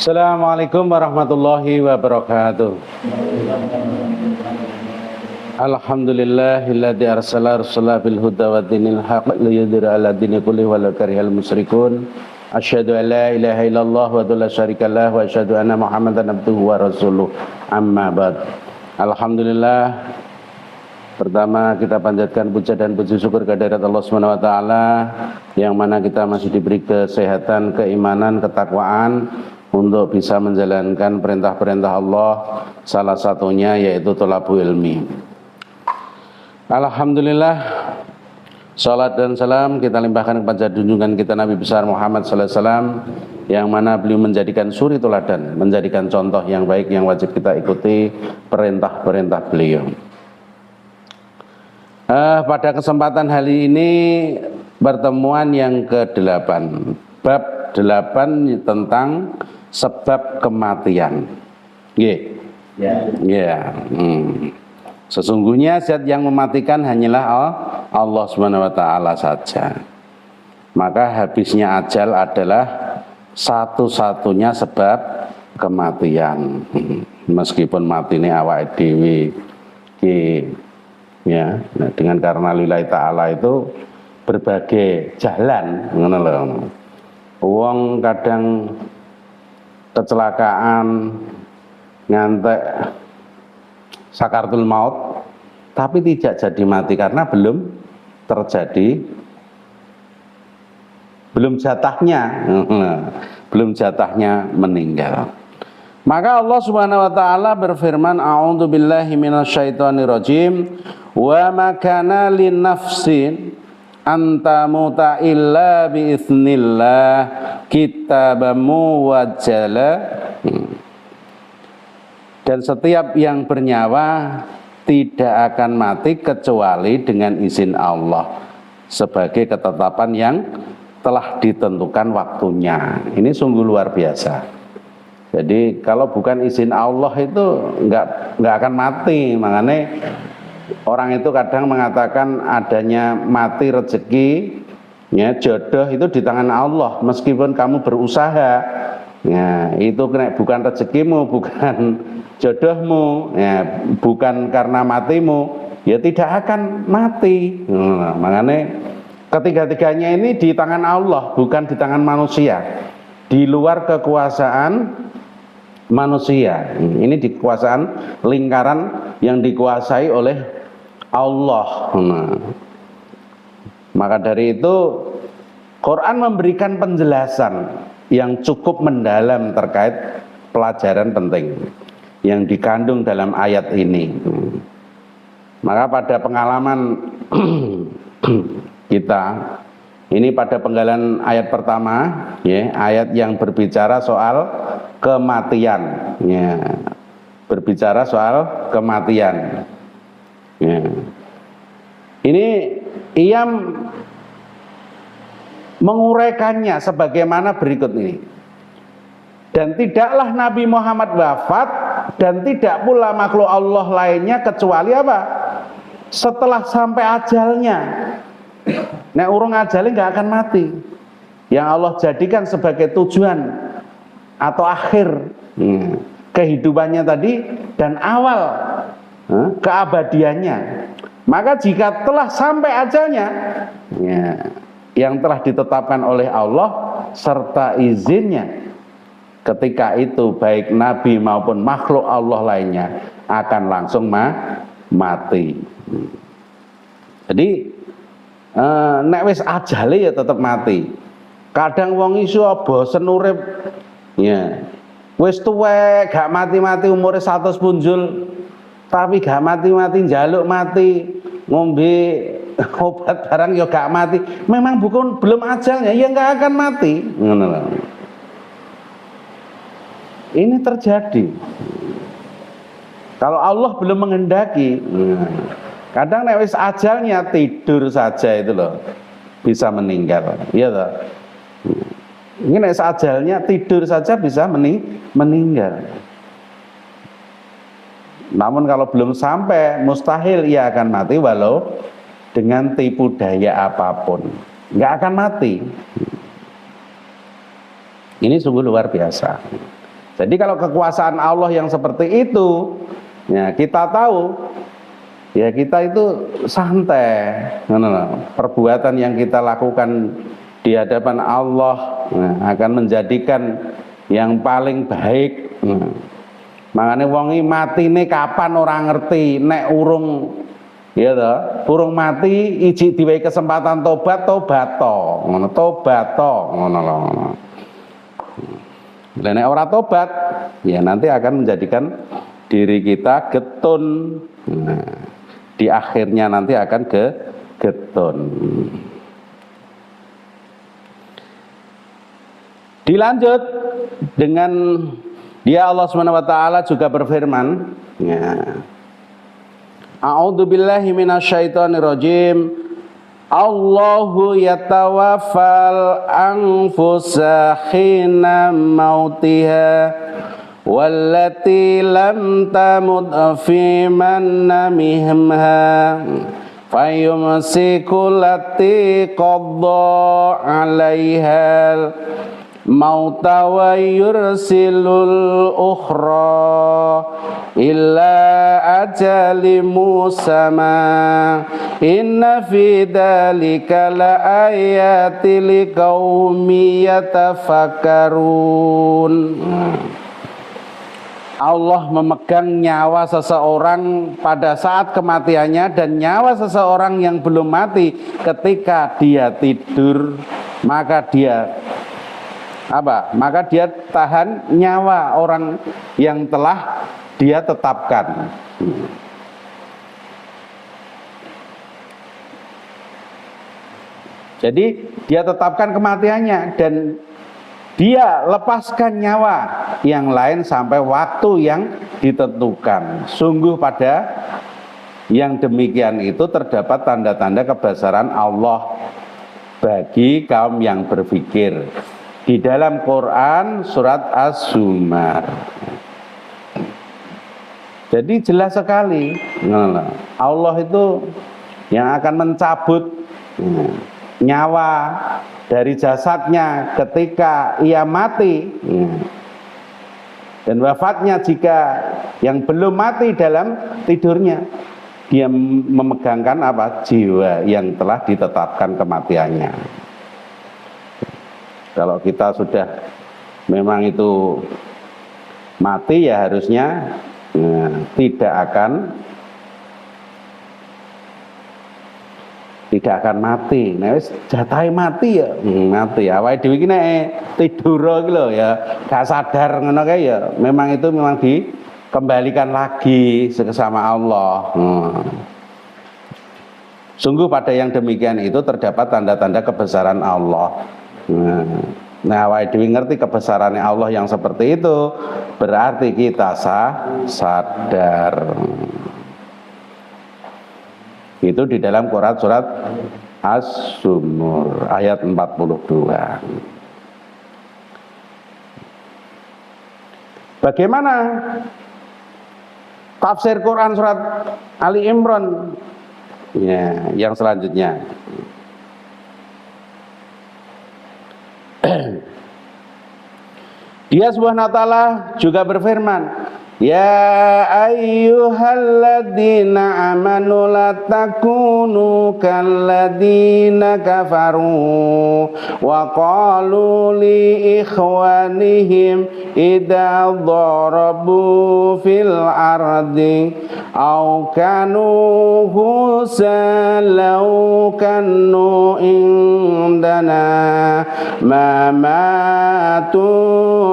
Assalamualaikum warahmatullahi wabarakatuh. Alhamdulillahilladzi arsala rasulahu bil huda wa dinil haqq liyudhhira 'ala dini kullihi walau karihal musyrikun. Asyhadu an la ilaha illallah wa la syarikalah wa asyhadu anna Muhammadan abduhu wa rasuluh. Amma ba'd. Alhamdulillah. Pertama kita panjatkan puja dan puji syukur kehadirat Allah Subhanahu wa taala yang mana kita masih diberi kesehatan, keimanan, ketakwaan untuk bisa menjalankan perintah-perintah Allah, salah satunya yaitu thalabul ilmi. Alhamdulillah, salat dan salam kita limpahkan kepada junjungan kita Nabi besar Muhammad sallallahu alaihi wasallam yang mana beliau menjadikan suri teladan, menjadikan contoh yang baik yang wajib kita ikuti perintah-perintah beliau. Pada kesempatan hari ini pertemuan yang ke-8, bab 8 tentang sebab kematian. Sesungguhnya zat yang mematikan hanyalah Allah Subhanahu wa taala saja. Maka habisnya ajal adalah satu-satunya sebab kematian. Meskipun mati ini awake dhewe ya, nah, dengan karena lillahi ta'ala itu berbagai jalan ngono lho. Wong kadang kecelakaan ngantek sakaratul maut tapi tidak jadi mati karena belum terjadi, belum jatahnya meninggal. Maka Allah Subhanahu wa taala berfirman, a'udzu billahi minasyaitonir rajim, wa ma kana lin nafsin anta muta illa bi idznillah kitabamu wajala. Dan setiap yang bernyawa tidak akan mati kecuali dengan izin Allah sebagai ketetapan yang telah ditentukan waktunya. Ini sungguh luar biasa. Jadi kalau bukan izin Allah itu nggak akan mati. Makanya orang itu kadang mengatakan adanya mati rezeki, ya, jodoh itu di tangan Allah. Meskipun kamu berusaha, ya, itu bukan rezekimu, bukan jodohmu, ya, bukan karena matimu, ya tidak akan mati. Makanya ketiga-tiganya ini di tangan Allah, bukan di tangan manusia, di luar kekuasaan manusia. Ini di kekuasaan lingkaran yang dikuasai oleh Allah. Maka dari itu Quran memberikan penjelasan yang cukup mendalam terkait pelajaran penting yang dikandung dalam ayat ini. Maka pada pengalaman kita ini pada penggalan ayat pertama, ya, ayat yang berbicara soal kematian, ya, berbicara soal kematian. Ya. Ini ia menguraikannya sebagaimana berikut ini. Dan tidaklah Nabi Muhammad wafat dan tidak pula makhluk Allah lainnya kecuali apa? Setelah sampai ajalnya. Nah, urung ajalnya nggak akan mati. Yang Allah jadikan sebagai tujuan atau akhir kehidupannya tadi dan awal keabadiannya. Maka jika telah sampai ajalnya, ya, yang telah ditetapkan oleh Allah serta izinnya, ketika itu baik Nabi maupun makhluk Allah lainnya akan langsung mati. Jadi nek wis ajale ya tetap mati. Kadang wong iso bosen urip, ya, wis tuwek gak mati-mati umure 100 punjul, tapi gak mati-mati njaluk mati, ngombe obat barang ya gak mati. Memang bukan belum ajalnya, ya gak akan mati. Ngono lho. Ini terjadi. Kalau Allah belum menghendaki, kadang nek wis ajalnya tidur saja itu loh bisa meninggal. Iya toh? Ini nek ajalnya tidur saja bisa meninggal. Namun kalau belum sampai mustahil ia akan mati walau dengan tipu daya apapun. Nggak akan mati. Ini sungguh luar biasa. Jadi kalau kekuasaan Allah yang seperti itu, ya kita tahu, ya kita itu santai. Perbuatan yang kita lakukan di hadapan Allah akan menjadikan yang paling baik. Makanya wongi matine kapan orang ngerti, nek urung ya toh, urung mati iji diwehi kesempatan tobat, tobat to, ngono lho. Nek ora tobat, ya nanti akan menjadikan diri kita getun. Di akhirnya nanti akan getun. Dilanjut dengan dia Allah Subhanahu wa taala juga berfirman, ya. A'udzu billahi minasyaitonir rajim. Allahu yatawaffal anfusa hina mautiha wallati lam tamut fi manamihha fayumsiku lati qadda 'alaiha mauta wa yursilul ukhra illa ajali musamma inna fi dzalika la ayati liqaumi yatafakkarun. Allah memegang nyawa seseorang pada saat kematiannya, dan nyawa seseorang yang belum mati ketika dia tidur, maka dia tahan nyawa orang yang telah dia tetapkan. Jadi dia tetapkan kematiannya dan dia lepaskan nyawa yang lain sampai waktu yang ditentukan. Sungguh pada yang demikian itu terdapat tanda-tanda kebesaran Allah bagi kaum yang berpikir. Di dalam Quran surat Az-Zumar. Jadi jelas sekali Allah itu yang akan mencabut nyawa dari jasadnya ketika ia mati, dan wafatnya jika yang belum mati dalam tidurnya, dia memegangkan jiwa yang telah ditetapkan kematiannya. Kalau kita sudah memang itu mati, ya harusnya tidak akan mati. Nah wis jatahe mati ya, mati. Awake dhewe iki nek tidur iki lho ya, gak sadar ngono kae ya, memang dikembalikan lagi sama Allah. Sungguh pada yang demikian itu terdapat tanda-tanda kebesaran Allah. Nah, awake dhewe ngerti kebesarannya Allah yang seperti itu, berarti kita sadar. Itu di dalam Quran surat Az-Zumar ayat 42. Bagaimana tafsir Quran surat Ali Imran? Ya, yang selanjutnya. Dia Subhanahu wa ta'ala juga berfirman, ya ayyuhalladzina amanu la takunu kalladzina kafaru wa qalu li ikhwanihim idza darabu fil ardi aw kanu husalau kanu indana ma matu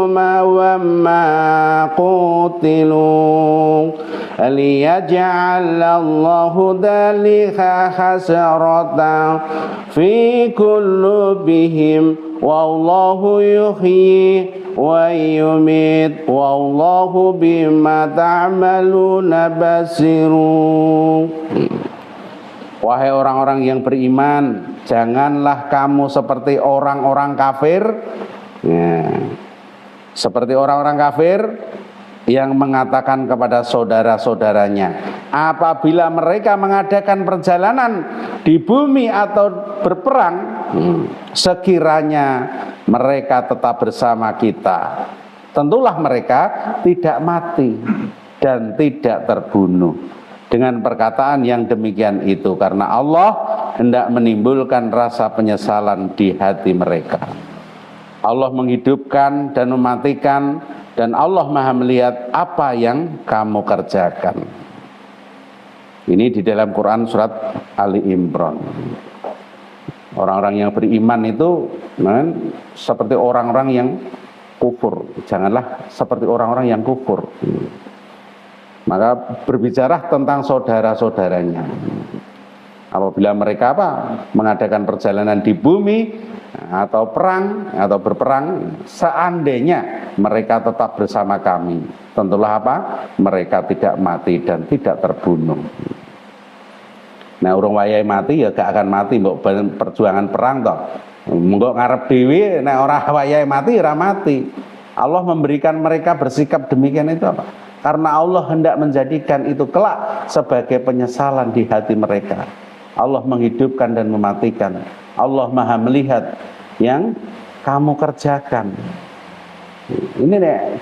ma wa ma qutilu liyaj'alallahu dzalika hasratan fi qulubihim wallahu yuhyi wa yumit wallahu bima ta'maluna basirun. Wahai orang-orang yang beriman, janganlah kamu seperti orang-orang kafir, seperti orang-orang kafir yang mengatakan kepada saudara-saudaranya apabila mereka mengadakan perjalanan di bumi atau berperang, sekiranya mereka tetap bersama kita, tentulah mereka tidak mati dan tidak terbunuh. Dengan perkataan yang demikian itu, karena Allah hendak menimbulkan rasa penyesalan di hati mereka. Allah menghidupkan dan mematikan, dan Allah Maha melihat apa yang kamu kerjakan. Ini di dalam Quran surat Ali Imran. Orang-orang yang beriman itu seperti orang-orang yang kufur. Janganlah seperti orang-orang yang kufur. Maka berbicara tentang saudara-saudaranya. Apabila mereka mengadakan perjalanan di bumi atau perang atau berperang, seandainya mereka tetap bersama kami, tentulah mereka tidak mati dan tidak terbunuh. Nah, urung wayahe mati ya gak akan mati mbok perjuangan perang toh. Mbok ngarep dhewe nek ora wayahe mati ora mati. Allah memberikan mereka bersikap demikian itu karena Allah hendak menjadikan itu kelak sebagai penyesalan di hati mereka. Allah menghidupkan dan mematikan. Allah Maha melihat yang kamu kerjakan. Ini nih,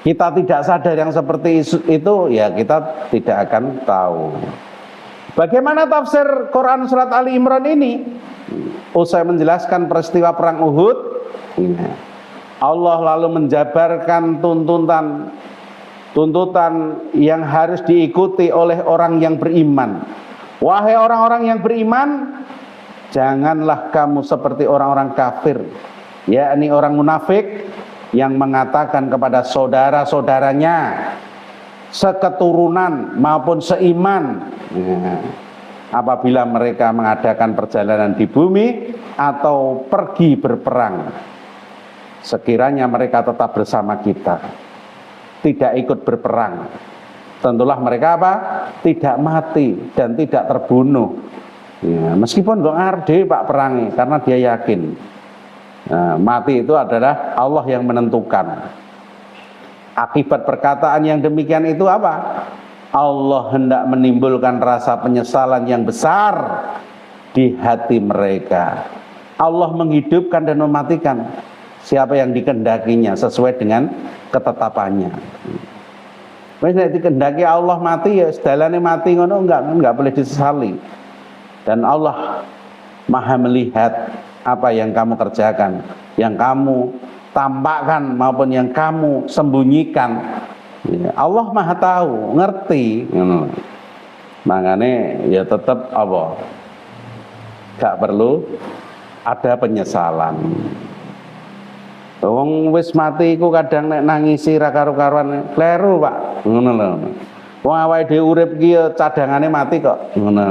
kita tidak sadar yang seperti itu, ya kita tidak akan tahu. Bagaimana tafsir Quran surat Ali Imran ini? Usai menjelaskan peristiwa perang Uhud, Allah lalu menjabarkan tuntutan yang harus diikuti oleh orang yang beriman. Wahai orang-orang yang beriman, janganlah kamu seperti orang-orang kafir, yakni orang munafik yang mengatakan kepada saudara-saudaranya seketurunan maupun seiman, apabila mereka mengadakan perjalanan di bumi atau pergi berperang, sekiranya mereka tetap bersama kita, tidak ikut berperang, tentulah mereka tidak mati dan tidak terbunuh. Ya, meskipun nggak ngerti pak perangi, karena dia yakin mati itu adalah Allah yang menentukan. Akibat perkataan yang demikian itu apa? Allah hendak menimbulkan rasa penyesalan yang besar di hati mereka. Allah menghidupkan dan mematikan siapa yang dikehendakinya sesuai dengan ketetapannya. Wis nek dikehendaki Allah mati ya sedalane mati ngono enggak boleh disesali. Dan Allah Maha melihat apa yang kamu kerjakan, yang kamu tampakkan maupun yang kamu sembunyikan. Ya, Allah Maha tahu, ngerti. Makanya ya tetap gak perlu ada penyesalan. Wong wis mati iku kadang nek nangisi ra karo-karuan kleru, Pak. Ngono lho. Wong awake dhewe urip ki ya cadangane mati kok. Ngono.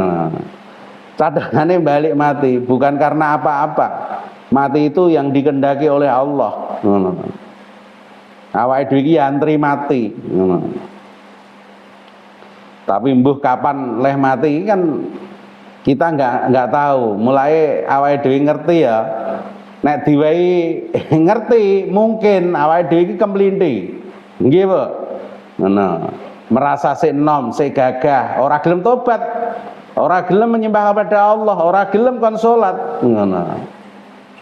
Cadangane balik mati bukan karena apa-apa. Mati itu yang dikehendaki oleh Allah. Ngono. Awake dhewe iki antri mati. Ngono. Tapi mbuh kapan leh mati kan kita enggak tahu. Mulai awake dhewe ngerti ya. Nek diwehi ngerti mungkin awake dhewe iki kemlinthi. Nggih, Bu. Ngono. Merasa sik enom, sik gagah, ora gelem tobat, ora gelem menyembah kepada Allah, ora gelem kon salat. Ngono.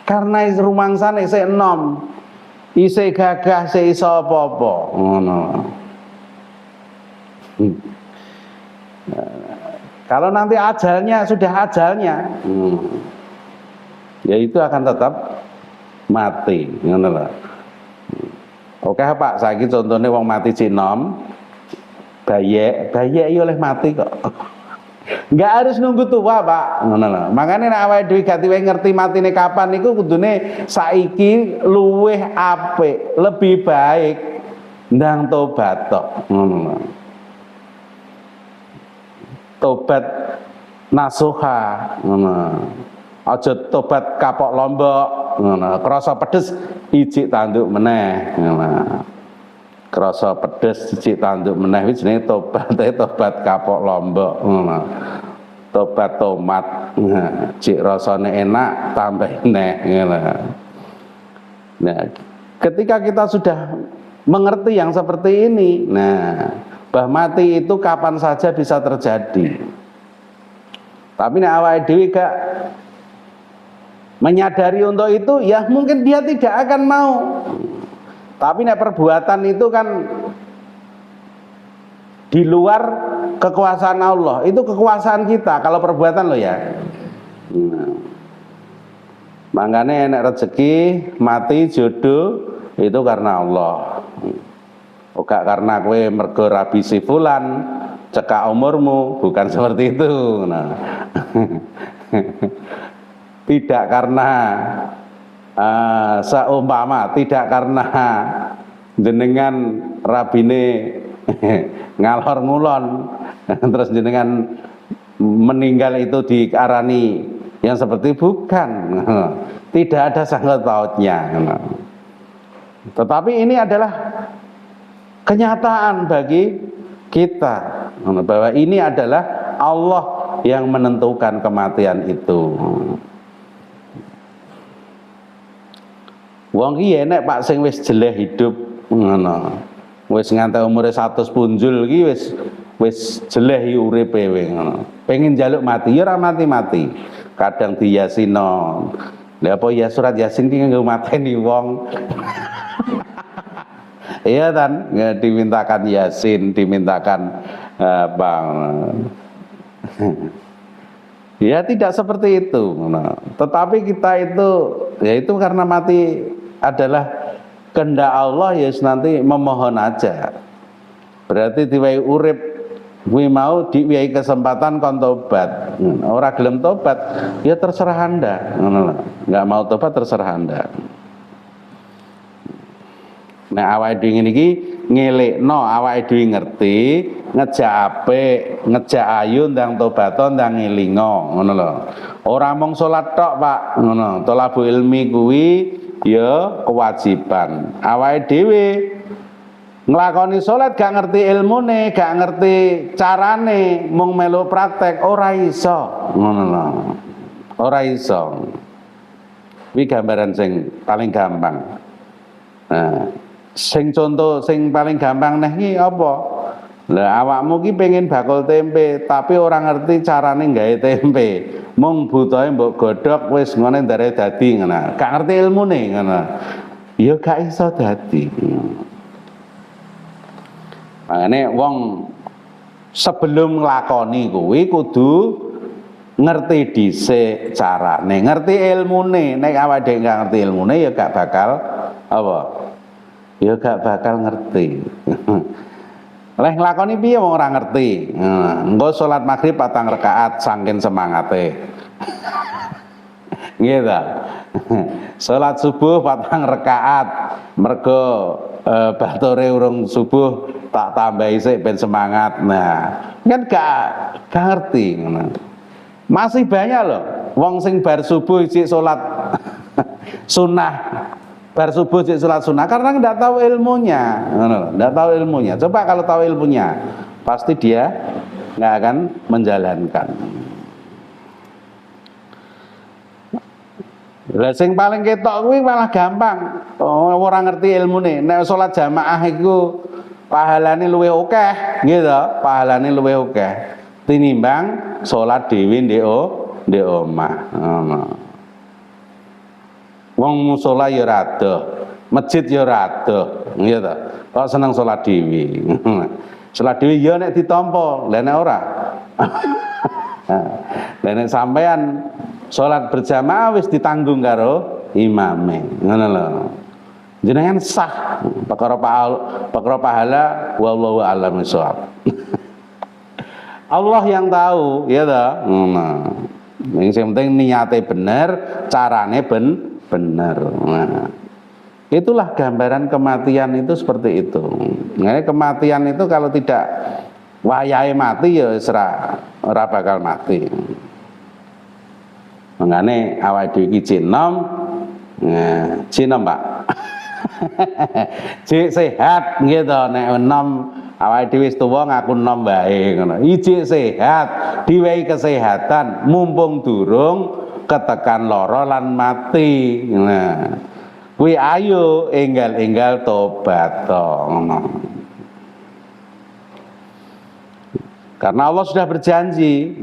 Karena rumangsane sik enom, isih gagah, sik iso apa-apa. Ngono. Kalau nanti ajalnya sudah ajalnya, ya itu akan tetap mati, ngono lho. Oke Pak, saiki contohnya wong mati cinom, bayek ya oleh mati kok. Enggak harus nunggu tua Pak, ngono lho. Makane nek awake dhewe gati wae ngerti matine kapan niku kudune saiki luweh apik, lebih baik ndang tobat tok, ngono lho. Tobat nasuha, ngono. Aja tobat kapok lombok, ngono. Krasa pedes ijik tanduk meneh, ngono. Krasa pedes ijik tanduk meneh iki jenenge tobat kapok lombok, ngono. Tobat tomat, cik rasane enak tambah neh, ngono. Nah, ketika kita sudah mengerti yang seperti ini, nah, bah mati itu kapan saja bisa terjadi. Tapi nek awake dhewe gak menyadari untuk itu, ya mungkin dia tidak akan mau. Tapi nek perbuatan itu kan di luar kekuasaan Allah, itu kekuasaan kita kalau perbuatan loh ya. Makanya nek rezeki, mati, jodoh itu karena Allah. Gak karena kowe mergo rabi si fulan cekak umurmu, bukan seperti itu. Nah. Tidak karena seumpama, tidak karena jenengan rabine ngalor ngulon terus jenengan meninggal itu diarani yang seperti, bukan. Tidak ada sangkut pautnya. Tetapi ini adalah kenyataan bagi kita bahwa ini adalah Allah yang menentukan kematian itu. Wong iki enek Pak sing wis jeleh hidup ngono. Wis nganti umure 100 punjul iki wis jeleh uripe ngono. Pengen njaluk mati ya ora mati-mati. Kadang diyasino. Lha apa ya surat Yasin ki nggo mateni wong. Iya kan, dimintakan Yasin, dimintakan Bang. Ya tidak seperti itu. Nah, tetapi kita itu, ya itu karena mati adalah kehendak Allah, ya nanti memohon aja. Berarti diwai urip, kuwi mau diwai kesempatan kon tobat. Ora gelem tobat, ya terserah Anda. Enggak mau tobat terserah Anda. Nah awake dhewe ngene iki ngelekno awake dhewe ngerti, ngejak apik, ngejak ayu ndang tobaton ndang ngelingo, ngono lho. Ora mung salat tok, Pak, ngono. Thalabul ilmi kuwi ya kewajiban. Awake dhewe nglakoni salat gak ngerti ilmune, gak ngerti carane, mung melu praktek ora iso, ngono lho. Ora iso. Kuwi gambaran sing paling gampang. Nah, sing contoh sing paling gampang neh iki apa? Lah awakmu ki pengen bakul tempe tapi ora ngerti carane gawe tempe. Mung butuhe mbok godhog wis ngene ndare dadi ngono. Gak ngerti ilmune ngono. Ya gak iso dadi. Makane wong sebelum nglakoni kuwi kudu ngerti dhisik carane, ngerti ilmune. Nek awake dhewe gak ngerti ilmune ya gak bakal apa? Ya gak bakal ngerti. Leh nglakoni piye wong ora ngerti. Engko salat maghrib 4 rakaat saking semangate. Nggih ta? Salat subuh 4 rakaat mergo bature urung subuh tak tambahi sik ben semangat. Nah, kan gak ngerti ngono. Masih banyak loh wong sing bar subuh isih salat sunah. Bar subuh cek salat sunnah karena tidak tahu ilmunya, tidak tahu ilmunya. Coba kalau tahu ilmunya, pasti dia nggak akan menjalankan. Lah sing paling ketok kuwi malah gampang. Orang ngerti ilmune. Nek salat jamaah iku pahalane luwih akeh, nggih to? Pahalane luwih akeh tinimbang salat dhewe ndek omah. Wong musala ya rada, masjid ya rada, nggih ta. Kok seneng salat dhewe. Salat dhewe ya nek ditampa, lha nek ora. Lah nek sampean salat berjamaah wis ditanggung karo imame, ngono lho. Jenengan sah perkara pahala wallahu a'lam bishawab. Allah yang tahu, ya ta. Yang penting niate bener, carane benar. Nah, itulah gambaran kematian itu seperti itu. Nah, kematian itu kalau tidak wayahe mati ya ora bakal mati. Mangane awake dhewe iki jinom, jinom Pak. Jek sehat nggih to, nek enom awake dhewe wis tuwa ngaku enom wae ngono. Ijik sehat, diwehi kesehatan mumpung durung ketekan lara lan mati. Nah, kuwi ayo enggal-enggal tobat to ngono. Karena Allah sudah berjanji.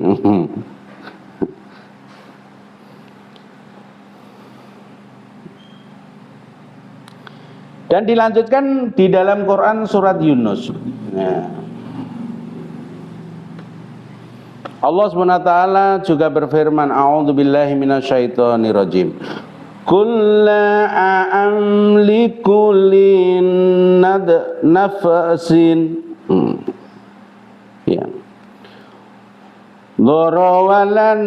Dan dilanjutkan di dalam Quran surat Yunus. Nah, Allah SWT juga berfirman, a'udzubillahi minasyaitonirrajim. Qul la a'amliku nafsin. Ya. Dharawalan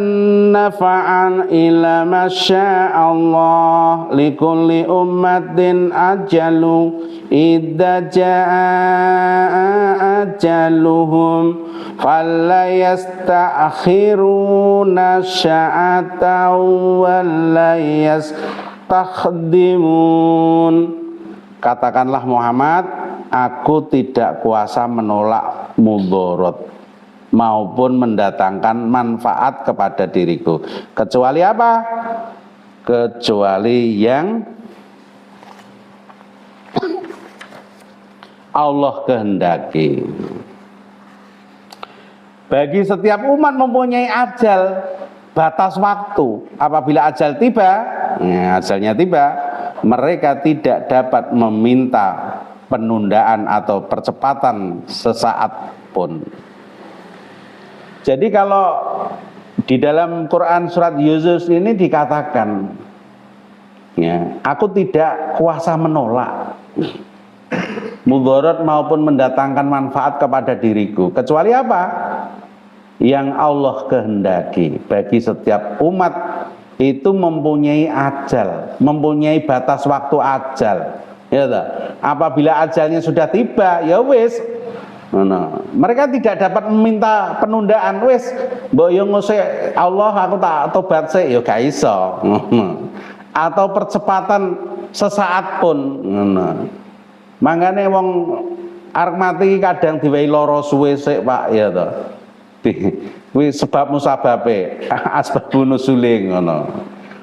nafa'an ila masya'allah likulli ummatin ajalu idza jaa ajaluhum falla yasta'khiruna sya'atan walla yastakhdimun. Katakanlah Muhammad, aku tidak kuasa menolak mudarat maupun mendatangkan manfaat kepada diriku, kecuali apa? Kecuali yang Allah kehendaki. Bagi setiap umat mempunyai ajal, batas waktu. Apabila ajal tiba, ajalnya tiba, mereka tidak dapat meminta penundaan atau percepatan sesaat pun. Jadi kalau di dalam Quran surat Yunus ini dikatakan, ya, aku tidak kuasa menolak mudarat maupun mendatangkan manfaat kepada diriku, kecuali apa? Yang Allah kehendaki. Bagi setiap umat itu mempunyai ajal, mempunyai batas waktu ajal. Ya, apabila ajalnya sudah tiba, ya wis. Nah, mereka tidak dapat meminta penundaan, wis mbok yo ngusik Allah aku tak tobat sik ya gak iso. Atau percepatan sesaat pun. Mangane wong arep mati kadang diwehi lara suwe sik Pak, ya to. Kuwi sebab musababe, asbabun nuzule ngono.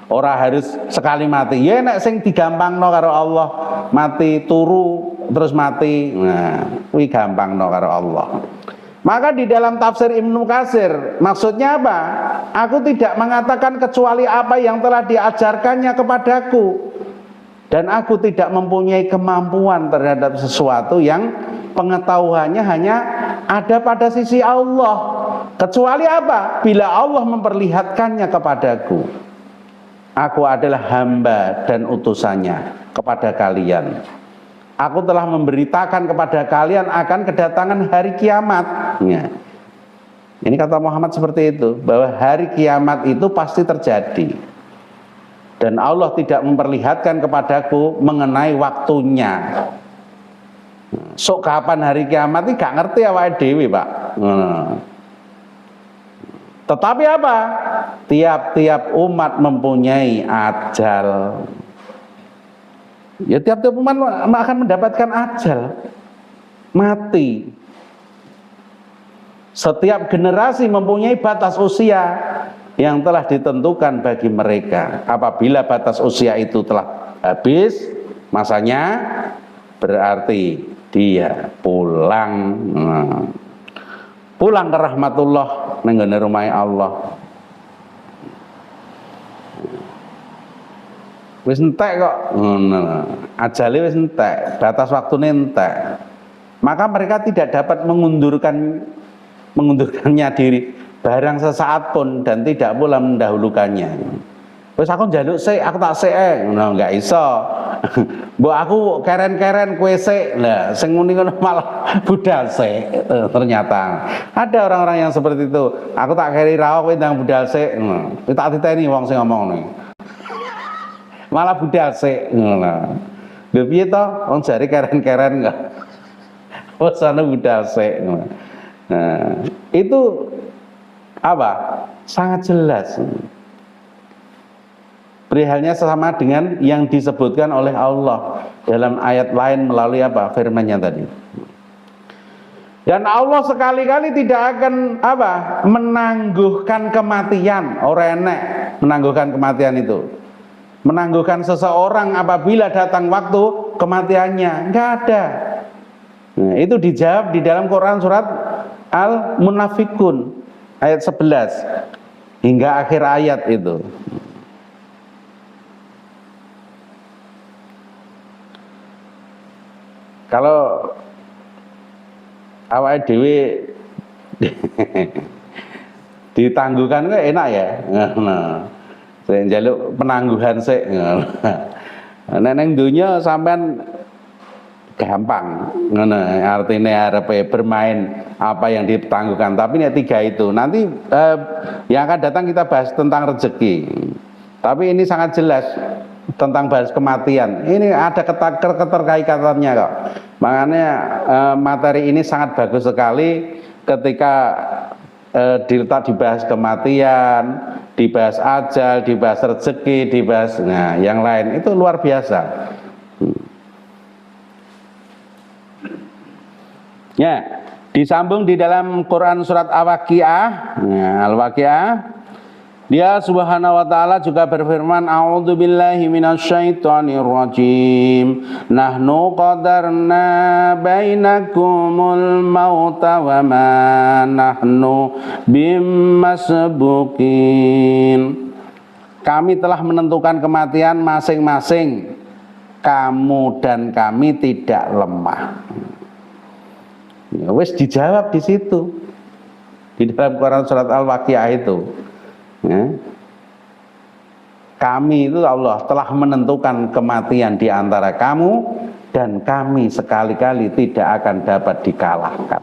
Ora harus sekali mati. Ya nek sing digampangno karo Allah, mati turu terus mati. Nah, kuwi gampangno karo Allah. Maka di dalam tafsir Ibnu Katsir, maksudnya apa? Aku tidak mengatakan kecuali apa yang telah diajarkannya kepadaku. Dan aku tidak mempunyai kemampuan terhadap sesuatu yang pengetahuannya hanya ada pada sisi Allah. Kecuali apa? Bila Allah memperlihatkannya kepadaku. Aku adalah hamba dan utusannya kepada kalian. Aku telah memberitakan kepada kalian akan kedatangan hari kiamat. Ya. Ini kata Muhammad seperti itu, bahwa hari kiamat itu pasti terjadi. Dan Allah tidak memperlihatkan kepadaku mengenai waktunya. Sok kapan hari kiamat ini gak ngerti awake dhewe, Pak. Tetapi apa? Tiap-tiap umat mempunyai ajal. Ya tiap-tiap umat akan mendapatkan ajal, mati. Setiap generasi mempunyai batas usia yang telah ditentukan bagi mereka. Apabila batas usia itu telah habis masanya, berarti dia pulang. Pulang ke rahmatullah nenggone rumah Allah. Wis entek kok, ajale wis entek, batas waktune entek. Maka mereka tidak dapat mengundurkannya diri barang sesaat pun dan tidak pula mendahulukannya. Wis aku njaluk sik, aku tak sik enggak iso. Mbok aku keren-keren kowe sik. Lah sing muni ngono malah budal sik. Ternyata ada orang-orang yang seperti itu. Aku tak keri rawuh kowe ndang budal sik. Kowe tak titeni wong sing ngomong ngene. Malah budal sik ngono. Lho piye to? Wong jare keren-keren enggak. Wes ana budal sik ngono. Nah, itu apa? Sangat jelas. Perihalnya sama dengan yang disebutkan oleh Allah dalam ayat lain melalui apa? Firman-Nya tadi. Dan Allah sekali-kali tidak akan apa? Menangguhkan kematian. Ora enek menangguhkan kematian itu. Menangguhkan seseorang apabila datang waktu kematiannya, enggak ada. Nah, itu dijawab di dalam Quran surat Al-Munafikun ayat 11 hingga akhir ayat itu. Kalau awake dhewe ditangguhkan kok enak ya. Ngono. Sing njaluk penangguhan sik ngono. Nek ning donya sampean gampang ngono, artinya arepe bermain apa yang ditangguhkan. Tapi nek tiga itu nanti yang akan datang kita bahas tentang rezeki. Tapi ini sangat jelas tentang bahas kematian. Ini ada keterkaitannya kok. Makanya materi ini sangat bagus sekali ketika dibahas kematian, dibahas ajal, dibahas rezeki, dibahas yang lain, itu luar biasa. Ya, disambung di dalam Quran surat Al-Waqiah. Al-Waqiah, dia subhanahu wa ta'ala juga berfirman, a'udzubillahi minasyaitonir rajim, nahnu qadarna bainakumul mauta wa ma nahnu bimasbuqin. Kami telah menentukan kematian masing-masing, kamu dan kami tidak lemah. Ya, wis dijawab di situ di dalam Quran surat Al-Waqiah itu. Ya. Kami itu Allah telah menentukan kematian di antara kamu dan kami sekali-kali tidak akan dapat dikalahkan.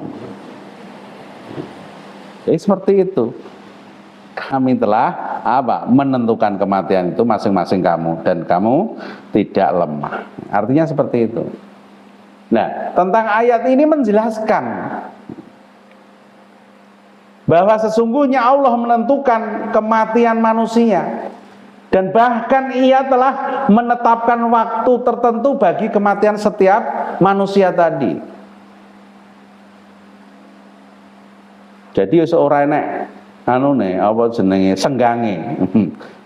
Jadi seperti itu. Kami telah menentukan kematian itu masing-masing kamu dan kamu tidak lemah. Artinya seperti itu. Nah, tentang ayat ini menjelaskan bahwa sesungguhnya Allah menentukan kematian manusia dan bahkan ia telah menetapkan waktu tertentu bagi kematian setiap manusia tadi. Jadi seorang enek apa jenenge senggange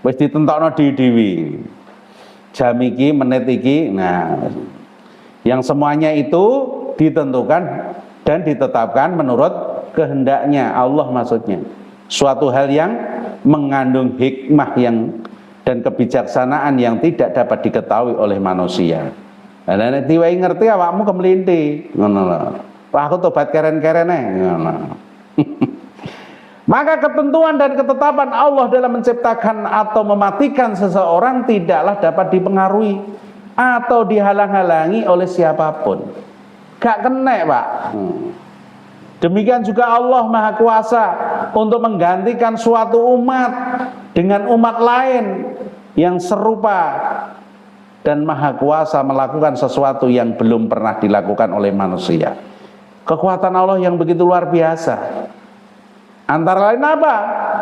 wis ditentokno dhewe-dhewe. Jam iki, menit iki, yang semuanya itu ditentukan dan ditetapkan menurut kehendaknya Allah, maksudnya suatu hal yang mengandung hikmah dan kebijaksanaan yang tidak dapat diketahui oleh manusia. Lah nek diwai ngerti awakmu kemlinti ngono lho. Wah, aku tobat keren-kerene ngono. Maka ketentuan dan ketetapan Allah dalam menciptakan atau mematikan seseorang tidaklah dapat dipengaruhi atau dihalang-halangi oleh siapapun. Gak kena, Pak. Demikian juga Allah Maha Kuasa untuk menggantikan suatu umat dengan umat lain yang serupa dan Maha Kuasa melakukan sesuatu yang belum pernah dilakukan oleh manusia. Kekuatan Allah yang begitu luar biasa. Antara lain apa?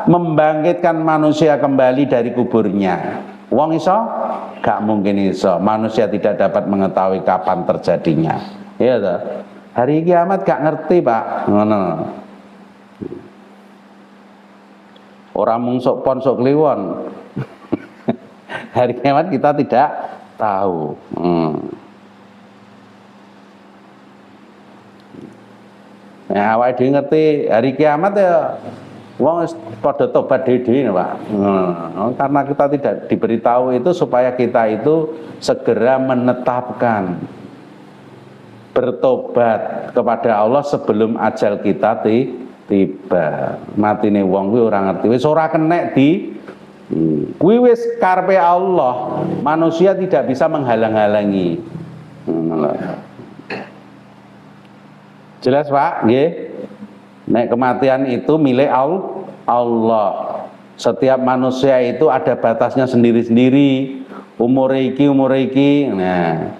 Membangkitkan manusia kembali dari kuburnya. Wong iso? Gak mungkin iso. Manusia tidak dapat mengetahui kapan terjadinya. Iya toh? Hari kiamat gak ngerti, Pak. Ngono. Orang mungsuk pon sok kliwon. Hari kiamat kita tidak tahu. Nah, awake dhewe ngerti hari kiamat ya wong padha tobat dhewe-dhewe, Pak. Karena kita tidak diberitahu itu supaya kita itu segera menetapkan bertobat kepada Allah sebelum ajal kita tiba. Matine wong kuwi ora ngerti, wis ora kenek kuwi wis karepe Allah. Manusia tidak bisa menghalang-halangi. Jelas, Pak? Nggih. Nek kematian itu milik Allah. Setiap manusia itu ada batasnya sendiri-sendiri. Umur iki. Nah,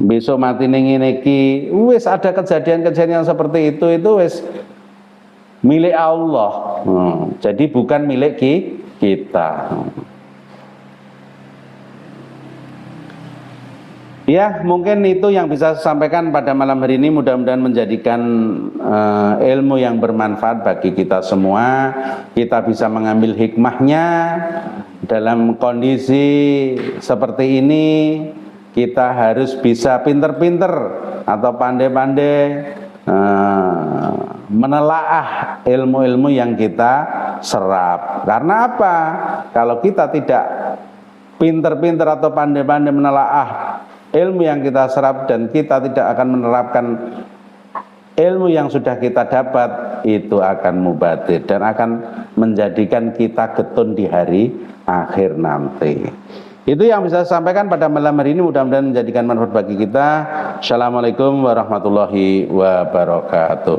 besok mati ning ngene iki. Wis ada kejadian-kejadian yang seperti itu wis milik Allah. Jadi bukan milik kita. Ya, mungkin itu yang bisa saya sampaikan pada malam hari ini. Mudah-mudahan menjadikan ilmu yang bermanfaat bagi kita semua. Kita bisa mengambil hikmahnya dalam kondisi seperti ini. Kita harus bisa pinter-pinter atau pandai-pandai menelaah ilmu-ilmu yang kita serap. Karena apa? Kalau kita tidak pinter-pinter atau pandai-pandai menelaah ilmu yang kita serap dan kita tidak akan menerapkan ilmu yang sudah kita dapat, itu akan mubadir dan akan menjadikan kita getun di hari akhir nanti. Itu yang bisa saya sampaikan pada malam hari ini, mudah-mudahan menjadikan manfaat bagi kita. Assalamualaikum warahmatullahi wabarakatuh.